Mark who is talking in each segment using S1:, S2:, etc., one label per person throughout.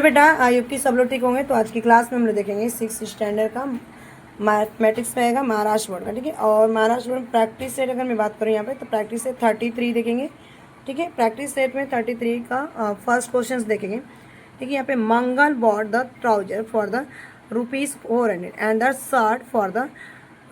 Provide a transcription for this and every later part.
S1: बेटा, आयुक्त की सब लोग ठीक होंगे। तो आज की क्लास में हम लोग देखेंगे 6th स्टैंडर्ड का मैथमेटिक्स में आएगा महाराष्ट्र बोर्ड का, ठीक है। और महाराष्ट्र बोर्ड प्रैक्टिस सेट अगर मैं बात करूँ यहाँ पे, तो प्रैक्टिस सेट 33 देखेंगे, ठीक है। प्रैक्टिस सेट में 33 का फर्स्ट क्वेश्चन देखेंगे, ठीक है। यहाँ पे Mangal bought the trouser for the ₹400 and the shirt for the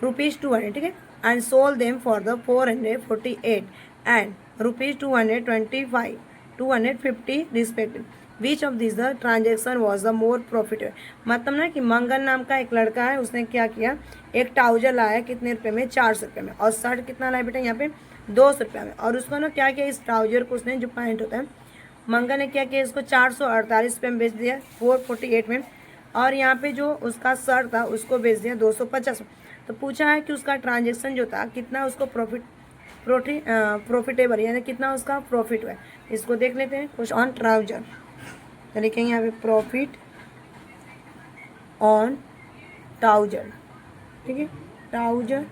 S1: ₹200, ठीक है, and sold them for the 448 and ₹225 250 respective. Which of this the transaction was the more profitable. मतलब ना कि मंगल नाम का एक लड़का है, उसने क्या किया, एक ट्राउजर लाया कितने रुपए में, 400 रुपये में, और शर्ट कितना लाया बेटा यहाँ पे 200 रुपये में। और उसको ना क्या किया, इस ट्राउजर को उसने, जो पैंट होता है, मंगल ने क्या किया, इसको 448 रुपये में बेच दिया 448 में। और यहाँ पे जो उसका शर्ट था उसको बेच दिया 250 में। तो पूछा है कि उसका ट्रांजेक्शन जो था कितना उसको प्रॉफिटेबल, यानी कितना उसका प्रॉफिट हुआ। इसको देख लेते हैं। क्वेश्चन ऑन ट्राउजर, तो लिखेंगे यहाँ पे प्रॉफिट ऑन ट्राउजर, ठीक है, ट्राउजर,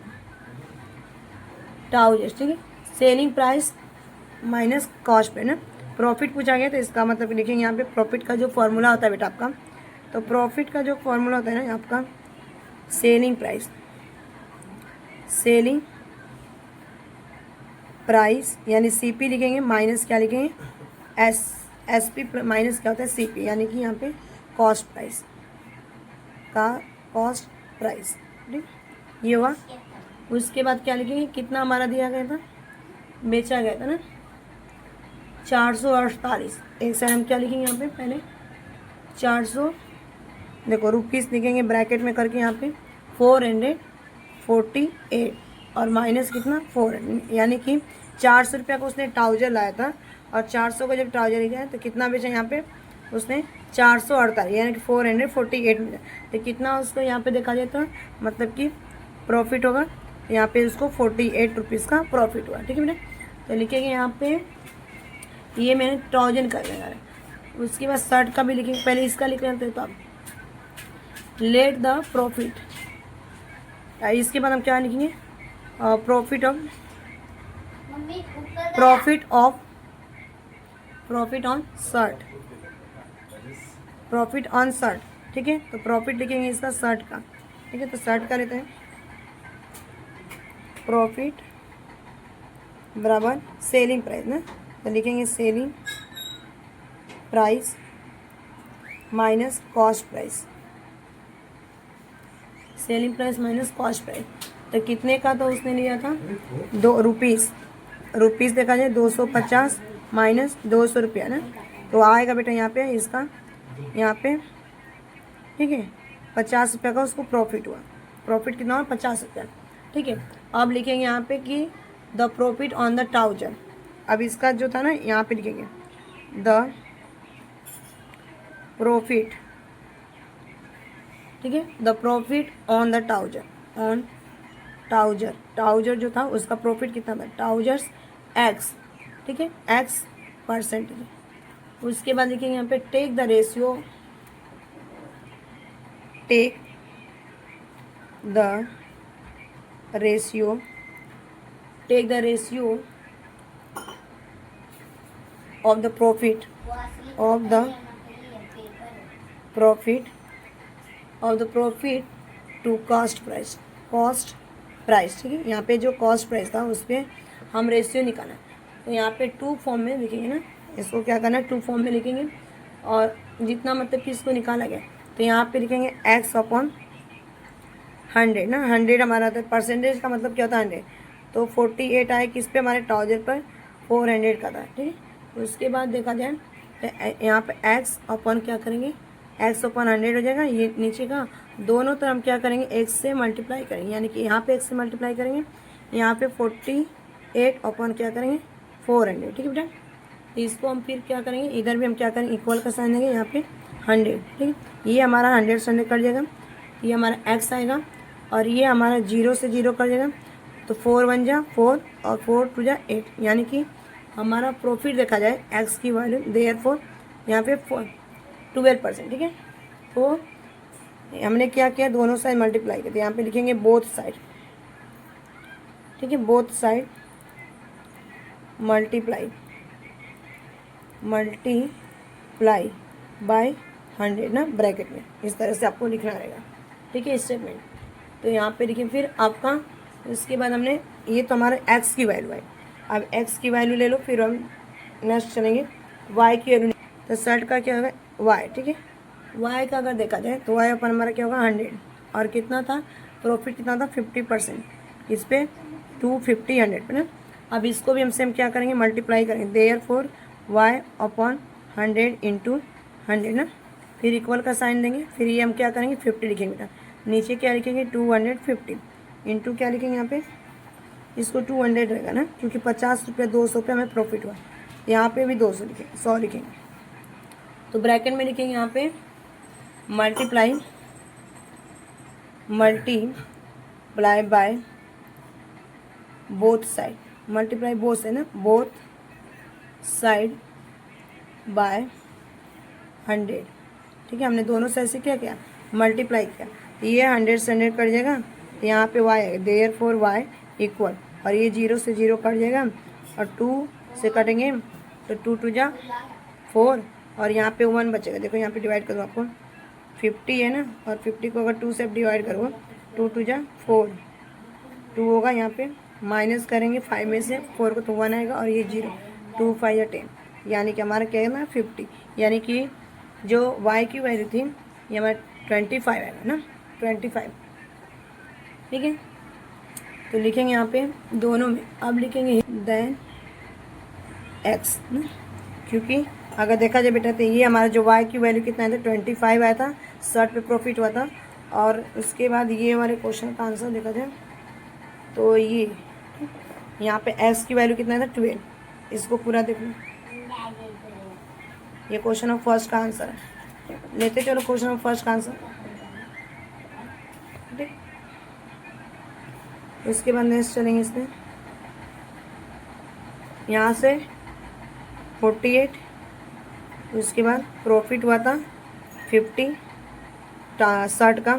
S1: ठीक है। सेलिंग प्राइस माइनस कॉस्ट पे ना प्रॉफिट पूछा गया, तो इसका मतलब लिखेंगे यहाँ पे प्रॉफिट का जो फॉर्मूला होता है बेटा आपका, तो प्रॉफिट का जो फॉर्मूला होता है ना आपका, सेलिंग प्राइस, सेलिंग प्राइस यानी सीपी लिखेंगे, माइनस क्या लिखेंगे, एसपी माइनस क्या होता है सीपी, यानी कि यहाँ पे कॉस्ट प्राइस का कॉस्ट प्राइस, ठीक, ये हुआ। उसके बाद क्या लिखेंगे, कितना हमारा दिया गया था, बेचा गया था ना 448। एक साइड हम क्या लिखेंगे यहाँ पे, पहले 400, देखो रुपीस लिखेंगे ब्रैकेट में करके यहाँ पे 448 और माइनस कितना 400, यानी कि 400 रुपया का उसने ट्राउजर लाया था, और 400 का जब ट्राउजर लिया तो कितना बेचा यहाँ पे उसने 448, यानी कि 448 में। तो कितना उसको यहाँ पे देखा जाए तो मतलब कि प्रॉफिट होगा, यहाँ पे उसको 48 रुपीज़ का प्रॉफिट हुआ, ठीक है बेटा। तो लिखेंगे यहाँ पे, ये मैंने ट्राउजर कर लिया है। उसके बाद शर्ट का भी लिखेंगे, पहले इसका लिख लेते हैं। तो आप लेट द प्रॉफिट, इसके बाद हम क्या लिखेंगे, profit on shirt, profit on shirt, ठीक है। तो प्रॉफिट लिखेंगे इसका शर्ट का, ठीक है। तो शर्ट का लेते हैं, प्रॉफिट बराबर सेलिंग प्राइस ना, तो लिखेंगे selling price minus cost price, selling price minus cost price. तो कितने का तो उसने लिया था, ₹2 देखा जाए 250 माइनस 200 रुपया ना, तो आएगा बेटा यहाँ पे इसका, यहाँ पे, ठीक है, 50 रुपये का उसको प्रॉफिट हुआ। प्रॉफिट कितना हुआ, 50 रुपया, ठीक है। अब लिखेंगे यहाँ पे कि the profit on the trouser. अब इसका जो था ना यहाँ पे लिखेंगे द प्रॉफिट, ठीक है, the profit on the trouser, on trouser, trouser जो था उसका प्रॉफिट कितना था, ट्राउजर्स एक्स, ठीक है, X%। उसके बाद लिखेंगे यहाँ पे take the ratio, take the ratio, take the ratio of the profit, of the profit, of the profit to cost price, cost price, ठीक है। यहाँ पे जो कॉस्ट प्राइस था उस पर हम रेशियो निकालना, तो यहाँ पे 2 फॉर्म में लिखेंगे ना, इसको क्या करना है 2 फॉर्म में लिखेंगे, और जितना मतलब कि इसको निकाला गया, तो यहाँ पे लिखेंगे X/100 ना, 100 हमारा था, परसेंटेज का मतलब क्या होता है 100, तो 48 आए किस पे, हमारे ट्राउजर पर 400 का था, ठीक है। उसके बाद देखा जाए तो यहाँ पे X/, क्या करेंगे, X/100 हो जाएगा, ये नीचे का दोनों तरफ हम क्या करेंगे, X से मल्टीप्लाई करेंगे, यानी कि यहाँ पे X से मल्टीप्लाई करेंगे, यहाँ पे 48 क्या करेंगे 400, ठीक है बेटा। तो इसको हम फिर क्या करेंगे, इधर भी हम क्या करेंगे, इक्वल का साइन देंगे, यहाँ पे 100, ठीक है। ये हमारा 100 से 100 कट जाएगा, ये हमारा X आएगा, और ये हमारा 0 से 0 कट जाएगा, तो 4 1 जा 4 और 4 2 जा 8, यानी कि हमारा प्रॉफिट देखा जाए X की वैल्यू देयरफॉर यहाँ पे 12%, ठीक है। तो हमने क्या किया, दोनों साइड मल्टीप्लाई किया, तो यहाँ पे लिखेंगे बोथ साइड, ठीक है, बोथ साइड मल्टीप्लाई बाय 100 ना ब्रैकेट में, इस तरह से आपको लिखना रहेगा, ठीक है स्टेटमेंट। तो यहाँ पे देखिए फिर आपका, इसके बाद हमने, ये तो हमारा एक्स की वैल्यू है। अब एक्स की वैल्यू ले लो, फिर हम नेक्स्ट चलेंगे वाई की वैल्यू। तो शर्ट का क्या होगा वाई, ठीक है। वाई का अगर देखा जाए तो वाई अपन हमारा क्या होगा 100, और कितना था प्रॉफिट, कितना था 50%, इस पर 250 100 पे ना। अब इसको भी हमसे हम क्या करेंगे मल्टीप्लाई करेंगे, देयरफॉर वाई अपॉन 100 इंटू 100 ना, फिर इक्वल का साइन देंगे, फिर ये हम क्या करेंगे 50 लिखेंगे बेटा, नीचे क्या लिखेंगे 250 इंटू क्या लिखेंगे यहाँ पे, इसको 200 रहेगा ना, क्योंकि 50 रुपये 200 पे हमें प्रॉफिट हुआ, यहाँ पे भी 200 लिखेंगे 100 लिखेंगे। तो ब्रैकेट में लिखेंगे यहाँ पे multiply by both side, multiply both side ना, बोथ साइड बाय 100, ठीक है। हमने दोनों साइड से क्या किया मल्टीप्लाई किया, ये 100 से 100 कट जाएगा, यहाँ पे वाई है, देयरफॉर वाई इक्वल, और ये 0 से 0 कट जाएगा, और 2 से कटेंगे तो 2 2 जा 4, और यहाँ पे 1 बचेगा। देखो यहाँ पे डिवाइड करो आपको 50 है ना, और 50 को अगर 2 से डिवाइड करो 2 2 जा 4, 2 होगा, यहाँ पे माइनस करेंगे 5 में से 4 को तो 1 आएगा, और ये 0, 2 5 या 10, यानी कि हमारा क्या है ना 50, यानी कि जो y की वैल्यू थी ये हमारा 25 आएगा ना 25, ठीक है। तो लिखेंगे यहाँ पे दोनों में, अब लिखेंगे देन x ना, क्योंकि अगर देखा जाए बेटा तो ये हमारा जो y की वैल्यू कितना आया था 25 आया था, 60 पे प्रॉफिट हुआ था, और उसके बाद ये हमारे क्वेश्चन का आंसर देखा जाए तो ये यहाँ पे x की वैल्यू कितना था 12, इसको पूरा देखो, ये क्वेश्चन ऑफ फर्स्ट का आंसर है, लेते चलो क्वेश्चन ऑफ फर्स्ट का आंसर, ठीक। उसके बाद नेक्स्ट चलेंगे इसमें, यहाँ से 48, उसके बाद प्रॉफिट हुआ था 50 60 का,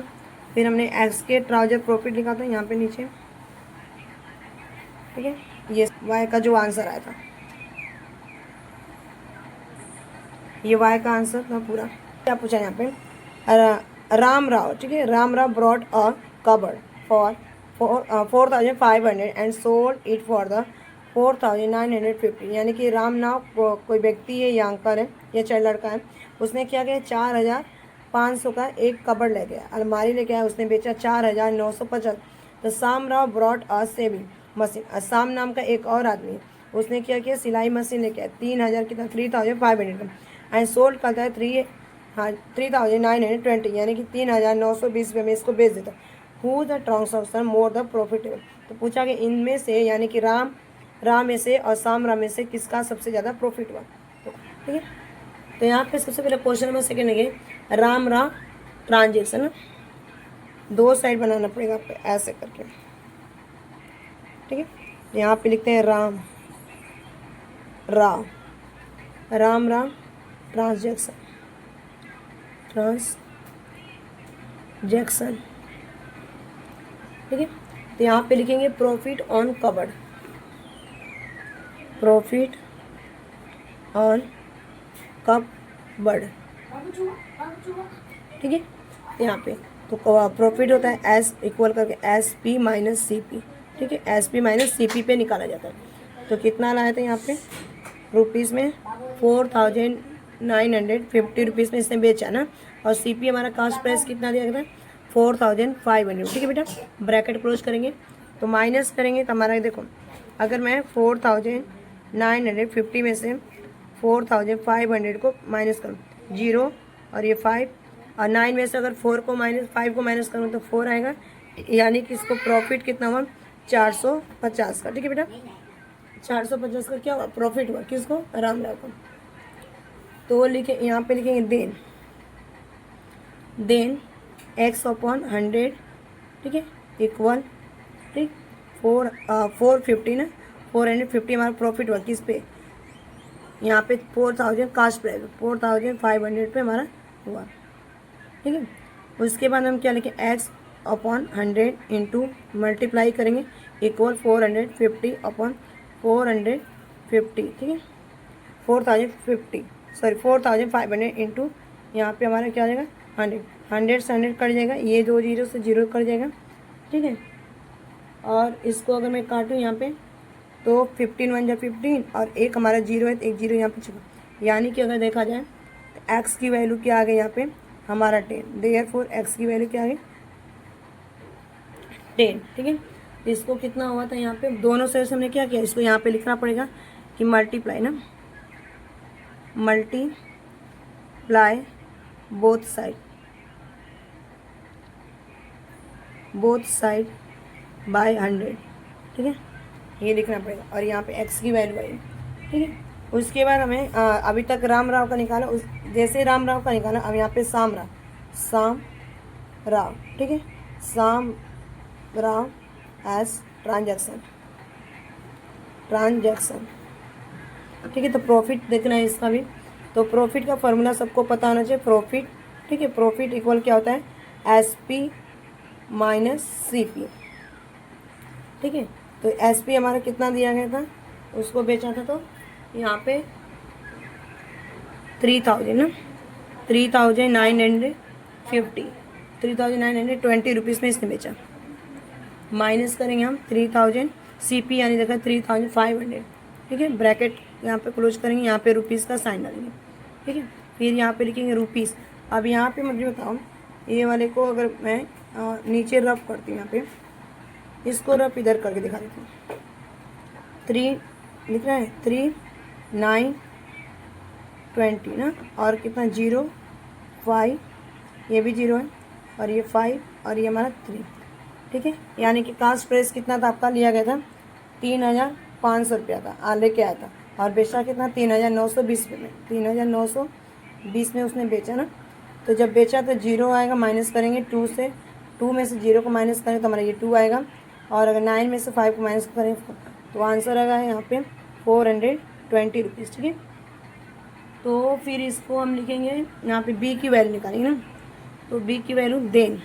S1: फिर हमने एक्स के ट्राउजर प्रॉफिट लिखा था यहाँ पे नीचे, ठीक है। ये वाई का जो आंसर आया था, ये वाई का आंसर था पूरा। क्या पूछा यहाँ पे, राम राव, ठीक है, Ram Rao brought a cupboard for 4500 and sold it for the 4950, यानी कि राम नाव कोई व्यक्ति है या अंकल है या चाहे लड़का है, उसने क्या किया 4500 का एक कबर्ड ले गया, अलमारी लेके आया, उसने बेचा 4950। तो शाम Rao brought a saving machine, शाम नाम का एक और आदमी, उसने क्या किया सिलाई मशीन लेके आया 3000 कितना 3500 का, एंड सोल्ड करता है 3920, यानी कि 3920 रुपये में इसको बेच देता। Who the transfer more the profitable, तो पूछा कि इनमें से यानी कि राम में से और शाम राम में से किसका सबसे ज़्यादा प्रॉफिट हुआ, ठीक है। तो यहाँ पे सबसे पहले क्वेश्चन नंबर सेकेंड है राम ट्रांजेक्शन, दो साइड बनाना पड़ेगा आपको ऐसे करके, ठीक है। यहाँ पे लिखते हैं राम ट्रांजेक्शन, ठीक है। तो यहाँ पे लिखेंगे profit on cupboard, profit on cupboard, ठीक है। यहाँ पे तो प्रॉफिट होता है एस इक्वल करके S P minus C P, ठीक है, S P minus C P पे निकाला जाता है। तो कितना लाया था यहाँ पे रुपीज़ में 4950 रुपीज़ में इसने बेचा ना, और सी पी हमारा कास्ट प्राइस कितना दिया गया था 4500, ठीक है बेटा। ब्रैकेट क्लोज करेंगे तो माइनस करेंगे तो हमारा देखो, अगर मैं 4950 में से 4500 को माइनस करूँ 0 और ये 5 और 9 में से अगर 5 को माइनस करूँ तो 4 आएगा, यानी कि इसको प्रॉफिट कितना हुआ 450 का, ठीक है बेटा। 450 का क्या हुआ प्रॉफिट हुआ, किसको राम राव को। तो लिखे यहाँ पे लिखेंगे देन x अपॉन 100, ठीक है, इक्वल, ठीक 450 ना, 450 हमारा प्रॉफिट हुआ किस पे, यहाँ पे 4000 कास्ट प्राइस 4500 पे हमारा हुआ, ठीक है। उसके बाद हम क्या लिखें x अपॉन 100 इंटू मल्टीप्लाई करेंगे इक्वल 450 अपॉन 450, ठीक है, 4500 इंटू यहाँ पे हमारा क्या आ जाएगा 100, 100 से 100 कट जाएगा, ये 2 जीरो से 0 कट जाएगा, ठीक है। और इसको अगर मैं काटूँ यहाँ पे तो 15 1 जा 15 और एक हमारा 0 है तो एक 0 यहाँ पे छुपा, यानी कि अगर देखा जाए तो एक्स की वैल्यू क्या आ गई यहाँ पे हमारा 10, देयरफॉर एक्स की वैल्यू क्या आ गई 10, ठीक है। तो इसको कितना हुआ था यहाँ पे दोनों साइड से हमने क्या किया, इसको यहाँ पे लिखना पड़ेगा कि मल्टीप्लाई ना, मल्टीप्लाई बोथ साइड बाय 100, ठीक है, ये लिखना पड़ेगा। और यहाँ पे x की वैल्यू आई, ठीक है। उसके बाद हमें अभी तक राम राव का निकाला, उस जैसे राम राव का निकाला अब यहाँ पे साम राव, ठीक है, साम राव एज ट्रांजैक्शन, ठीक है। तो प्रॉफिट देखना है इसका भी, तो प्रॉफिट का फॉर्मूला सबको पता होना चाहिए, प्रॉफिट, ठीक है। प्रॉफिट इक्वल क्या होता है SP माइनस CP, ठीक है। तो SP हमारा कितना दिया गया था, उसको बेचा था तो यहाँ पे 3000 ना, 3920 रुपीज़ में इसने बेचा। माइनस करेंगे हम 3000 CP यानी देखा 3500, ठीक है। ब्रैकेट यहाँ पे क्लोज करेंगे, यहाँ पे रुपीज़ का साइन डालेंगे, ठीक है। फिर यहाँ पे लिखेंगे रुपीज़। अब यहाँ पे मुझे बताओ ये वाले को अगर मैं नीचे रफ करती हूँ, यहाँ पे इसको रफ इधर करके दिखा देती हूँ, 3 लिख रहा है 3920 ना, और कितना 0 5, ये भी 0 है और ये 5 और ये हमारा 3, ठीक है। यानी कि कास्ट प्राइस कितना था आपका लिया गया था 3500 रुपया था, लेके आया था, और बेचा कितना 3920 में, 3920 में उसने बेचा ना। तो जब बेचा तो 0 आएगा, माइनस करेंगे 2 से, 2 में से 0 को माइनस करें तो हमारा ये 2 आएगा, और अगर 9 में से 5 को माइनस करें तो आंसर आएगा यहाँ पे 420 रुपीज़, ठीक है। तो फिर इसको हम लिखेंगे यहाँ पे B की वैल्यू निकालेंगे ना, तो B की वैल्यू देन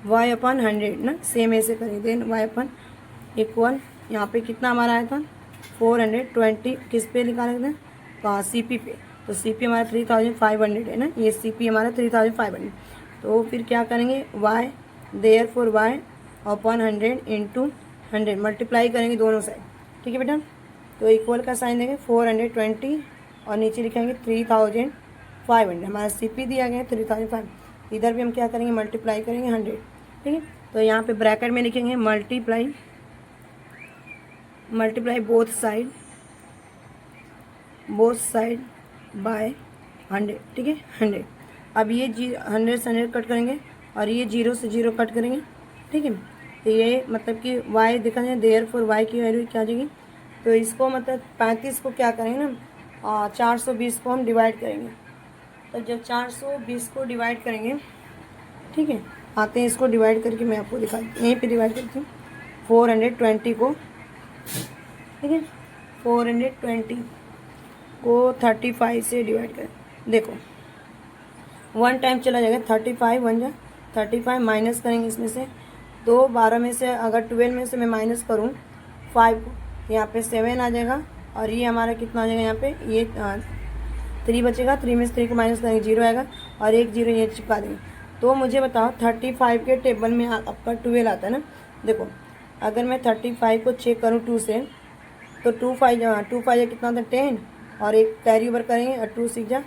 S1: y अपन 100 ना, सेम ऐसे करेंगे, देन y अपन इक्वल यहाँ पे कितना हमारा आया था 420, किस पे निकाले थे कहाँ CP पे, तो CP हमारा 3500 है ना, ये CP हमारा 3500। तो फिर क्या करेंगे y देयरफॉर y अपन 100 इंटू 100 मल्टीप्लाई करेंगे दोनों साइड, ठीक है बेटा। तो इक्वल का साइन देंगे 420 और नीचे लिखेंगे 3500, हमारा CP दिया गया है 3500, इधर भी हम क्या करेंगे मल्टीप्लाई करेंगे 100, ठीक है। तो यहाँ पे ब्रैकेट में लिखेंगे मल्टीप्लाई बोथ साइड बाय 100, ठीक है 100। अब ये 100 से 100 कट करेंगे और ये 0 से 0 कट करेंगे, ठीक है। तो ये मतलब कि y दिखा जाए देयरफॉर y की वैल्यू क्या आ जाएगी, तो इसको मतलब 35 को क्या करेंगे ना 420 को हम डिवाइड करेंगे। तो जब 420 को डिवाइड करेंगे, ठीक है, आते हैं इसको डिवाइड करके मैं आपको दिखा यहीं पे डिवाइड करती हूँ 420 को, ठीक है, 420 को 35 से डिवाइड करें, देखो 1 टाइम चला जाएगा 35 1 जा 35, माइनस करेंगे इसमें से, तो 12 में से अगर 12 में से मैं माइनस करूँ 5 को, यहाँ पे 7 आ जाएगा, और ये हमारा कितना आ जाएगा यहाँ पे ये 3 बचेगा, 3 में से 3 को माइनस करेंगे 0 आएगा, और एक 0 ये चिपका देंगे। तो मुझे बताओ 35 के टेबल में आपका 12 आता है ना, देखो अगर मैं 35 को चेक करूँ 2 से, तो 2 5 कितना होता है 10, और एक कैरी ओवर करेंगे और 2 6 जा,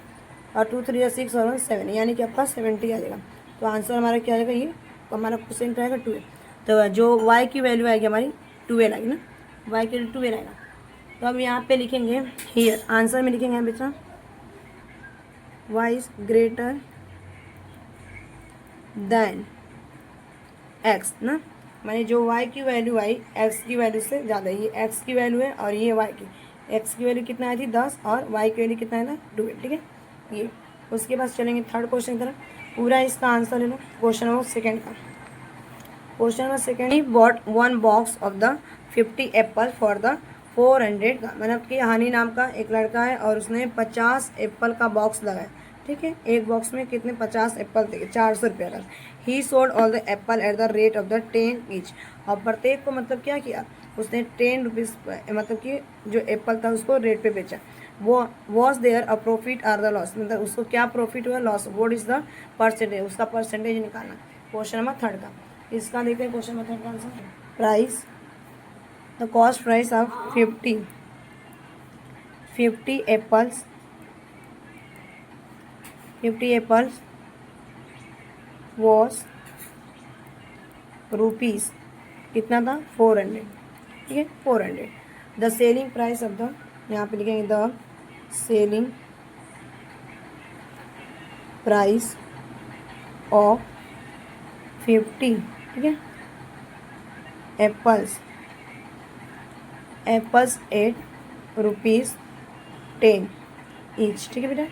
S1: और 2 3 6 और 7, यानी कि आपका 70 आ जाएगा। तो आंसर हमारा क्या आएगा, ये हमारा परसेंट रहेगा 12। तो जो y की वैल्यू आएगी हमारी 12 आएगी ना, y की वैल्यू 12 आएगा। तो अब यहाँ पे लिखेंगे हियर, आंसर में लिखेंगे यहाँ बेटा y is greater than x ना, माने जो y की वैल्यू आई x की वैल्यू से ज़्यादा, ये x की वैल्यू है और ये y की, x की वैल्यू कितना आई थी 10 और y की वैल्यू कितना आया था 12, ठीक है। ये उसके बाद चलेंगे थर्ड क्वेश्चन की तरफ, पूरा इसका आंसर ले लो। क्वेश्चन नंबर सेकेंड का, question number second, he bought 1 box of the 50 Apple for the 400 का, मतलब कि हानि नाम का एक लड़का है और उसने 50 एप्पल का बॉक्स लगाया, ठीक है। एक बॉक्स में कितने 50 एप्पल थे, 400 रुपये का। ही sold all the Apple at the rate of the 10 each, और प्रत्येक को मतलब क्या किया उसने 10 रुपीज़, मतलब कि जो एप्पल था उसको रेट पे बेचा। वो was there a profit or the loss, मतलब उसको क्या प्रॉफिट हुआ loss, what is the percentage, उसका परसेंटेज निकालना। क्वेश्चन नंबर 3 का इसका देखते हैं। क्वेश्चन नंबर 3 का answer price the cost price of 50 apples 50 apples was rupees कितना था 400, ठीक है 400। The selling price of the, यहाँ पे लिखेंगे द सेलिंग प्राइस ऑफ 50, ठीक है एप्पल्स एट ₹10 ईच, ठीक है बेटा।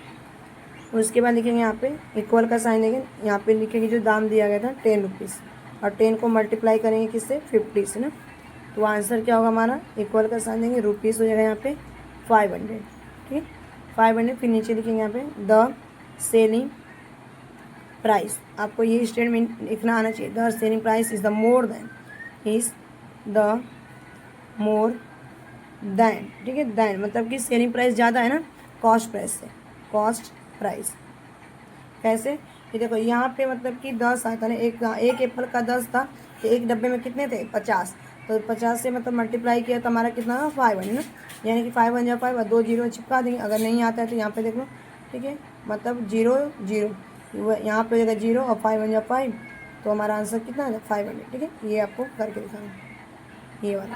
S1: उसके बाद लिखेंगे यहाँ पे इक्वल का साइन देंगे, यहाँ पे लिखेंगे जो दाम दिया गया था 10 रुपीज़, और 10 को मल्टीप्लाई करेंगे किससे 50 से ना, तो आंसर क्या होगा हमारा, इक्वल का साइन देंगे रुपीज़ हो जाएगा यहाँ पे 500, ठीक है 500। फिर नीचे लिखेंगे यहाँ पे द सेलिंग प्राइस, आपको ये स्टेटमेंट लिखना आना चाहिए, the selling price is the more than ठीक है दैन मतलब कि सेलिंग प्राइस ज़्यादा है ना कॉस्ट प्राइस से, कॉस्ट प्राइस कैसे, ये देखो यहाँ पे मतलब कि 10 आता है, एक एप्पल का 10 था, तो एक डब्बे में कितने थे 50, तो 50 से मतलब मल्टीप्लाई किया तो हमारा कितना 500 ना, यानी कि 5 1 जा 5 और 2 जीरो चिपका देंगे। अगर नहीं आता है तो यहाँ पे देख लो, ठीक है मतलब 0 0 यहाँ पे देगा 0 और 5 1 जा 5, तो हमारा आंसर कितना है 500, ठीक है। ये आपको करके दिखाना ये वाला,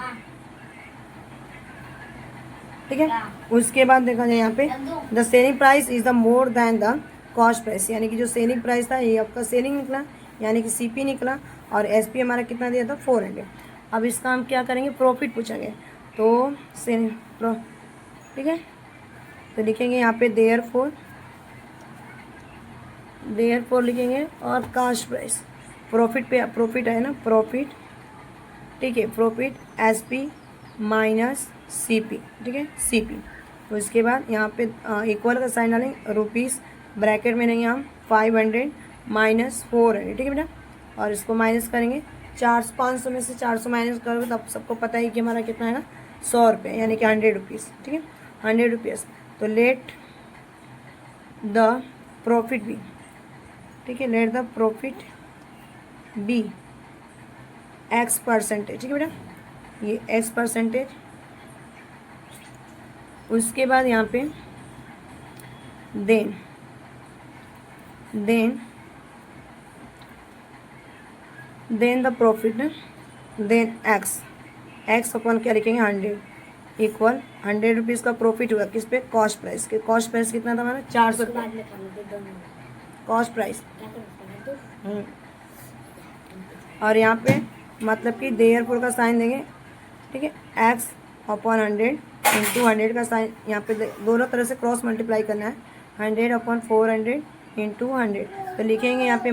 S1: ठीक है। उसके बाद देखा जाए यहाँ पे the selling price is the more than the cost price, यानी कि जो सेलिंग प्राइस था ये आपका सेलिंग निकला, यानी कि सीपी निकला, और एसपी हमारा कितना दिया था 400। अब इसका हम क्या करेंगे, प्रॉफिट पूछा गया, तो सेलिंग ठीक है, तो लिखेंगे यहाँ पे देयरफॉर लिखेंगे, और कॉस्ट प्राइस प्रॉफिट पे प्रॉफिट है ना, प्रॉफिट, ठीक है प्रॉफिट एसपी माइनस सीपी, ठीक है सीपी। तो इसके बाद यहाँ पे इक्वल का साइन डालेंगे, रुपीज़ ब्रैकेट में नहीं हम 500 माइनस 400, ठीक है बेटा, और इसको माइनस करेंगे 500 में से 400 माइनस करोगे तो सबको पता है कि हमारा कितना है ना 100 रुपये, यानी कि 100 रुपीज़, ठीक है 100 रुपीज़। तो लेट द प्रॉफिट बी, ठीक है let the profit be x percentage, ठीक है बेटा ये एक्स परसेंटेज। उसके बाद यहाँ पे देन द प्रॉफिट ना, देन एक्स अपन क्या लिखेंगे 100 इक्वल 100 रुपीज़ का प्रॉफिट हुआ किस पे, कॉस्ट प्राइस के। कॉस्ट प्राइस कितना था हमारा 400 रुपये कॉस्ट प्राइस, और यहाँ पे मतलब कि देयरफॉर का साइन देंगे, ठीक है एक्स अपॉन 100 इंटू 100 का साइन, यहाँ पे दोनों तरह से क्रॉस मल्टीप्लाई करना है, 100 अपॉन 400 इंटू 100, तो लिखेंगे यहाँ पे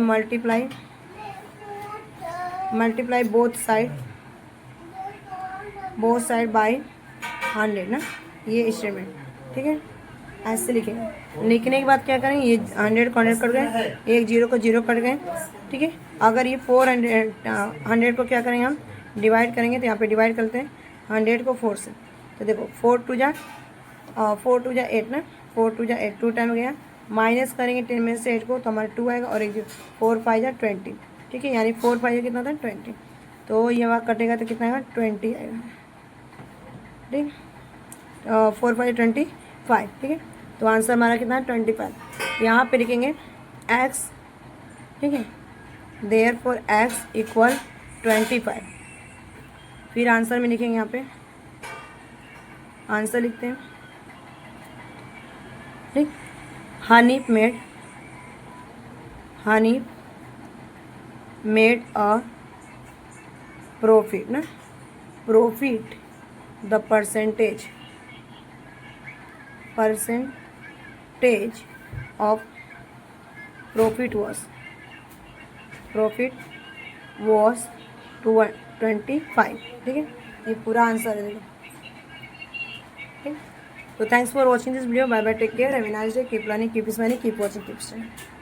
S1: मल्टीप्लाई बोथ साइड बाय 100 ना, ये स्टेटमेंट, ठीक है ऐसे लिखेंगे। लिखने के बाद क्या करेंगे, ये 100 को 100 कट गए, एक 0 को 0 कट गए, ठीक है। अगर ये 100 को क्या करेंगे हम डिवाइड करेंगे, तो यहाँ पे डिवाइड करते हैं 100 को 4 से, तो देखो 4 2 जा 8 ना, 4 2 जा 8 2 टाइम हो गया, माइनस करेंगे 10 में से 8 को तो हमारा 2 आएगा, और एक 4 5 जा 20, ठीक है यानी 4 5 कितना था 20, तो ये वहाँ कटेगा तो कितना आएगा 20 आएगा, ठीक 4 5 25, ठीक है। तो आंसर हमारा कितना है 25। यहाँ पे लिखेंगे एक्स, ठीक है देयरफॉर एक्स इक्वल 25। फिर आंसर में लिखेंगे, यहाँ पे आंसर लिखते हैं, ठीक हनी मेड अ प्रॉफिट ना, profit the percentage of profit was 25, ठीक है ये पूरा आंसर है, ठीक। तो thanks for watching this video, bye bye, take care, have a nice day, keep learning, keep smiling, keep watching, keep studying.